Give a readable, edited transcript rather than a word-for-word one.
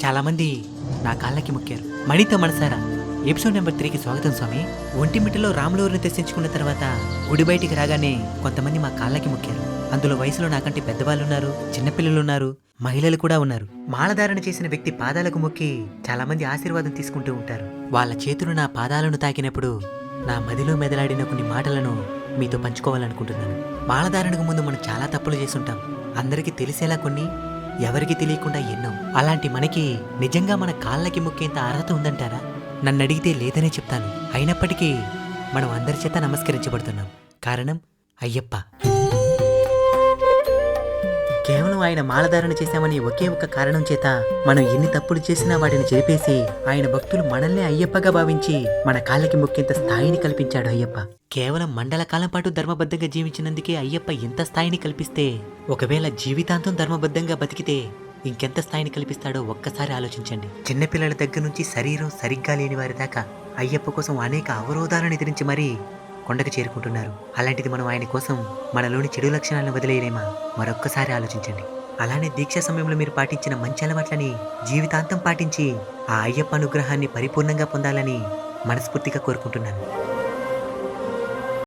చాలామంది నా కాళ్ళకి మొక్కారు. మణితో మనసారా ఎపిసోడ్ నెంబర్ 3కి స్వాగతం స్వామి. ఒంటిమిట్టలో రాములవారిని దర్శించుకున్న తర్వాత గుడి బయటికి రాగానే కొంతమంది మా కాళ్ళకి మొక్కారు. అందులో వయసులో నాకంటే పెద్దవాళ్ళున్నారు, చిన్నపిల్లలున్నారు, మహిళలు కూడా ఉన్నారు. మాలధారణ చేసిన వ్యక్తి పాదాలకు మొక్కి చాలామంది ఆశీర్వాదం తీసుకుంటూ ఉంటారు. వాళ్ళ చేతులు నా పాదాలను తాకినప్పుడు నా మదిలో మెదలాడిన కొన్ని మాటలను మీతో పంచుకోవాలనుకుంటున్నాను. మాలధారణకు ముందు మనం చాలా తప్పులు చేసుంటాం. అందరికీ తెలిసేలా కొన్ని, ఎవరికి తెలియకుండా ఎన్నో. అలాంటి మనకి నిజంగా మన కాళ్ళకి మొక్కేంత అర్హత ఉందంటారా? నన్ను అడిగితే లేదనే చెప్తాను. అయినప్పటికీ మనం అందరి చేత నమస్కరించబడుతున్నాం. కారణం అయ్యప్ప. కేవలం ఆయన మాలధారణ చేశామని ఒకే ఒక్క కారణం చేత మనం ఎన్ని తప్పులు చేసినా వాటిని చెరిపేసి ఆయన భక్తులు మనల్నే అయ్యప్పగా భావించి మన కాళ్ళకి మొక్కేంత స్థాయిని కల్పించాడు అయ్యప్ప. కేవలం మండల కాలం పాటు ధర్మబద్ధంగా జీవించినందుకే అయ్యప్ప ఎంత స్థాయిని కల్పిస్తే, ఒకవేళ జీవితాంతం ధర్మబద్ధంగా బతికితే ఇంకెంత స్థాయిని కల్పిస్తాడో ఒక్కసారి ఆలోచించండి. చిన్నపిల్లల దగ్గర నుంచి శరీరం సరిగ్గా లేని వారి దాకా అయ్యప్ప కోసం అనేక అవరోధాలను ఎదిరించి మరీ కొండకు చేరుకుంటున్నారు. అలాంటిది మనం ఆయన కోసం మనలోని చెడు లక్షణాలను వదిలేయలేమా? మరొక్కసారి ఆలోచించండి. అలానే దీక్ష సమయంలో మీరు పాటించిన మంచి అలవాట్లని జీవితాంతం పాటించి ఆ అయ్యప్ప అనుగ్రహాన్ని పరిపూర్ణంగా పొందాలని మనస్ఫూర్తిగా కోరుకుంటున్నాను.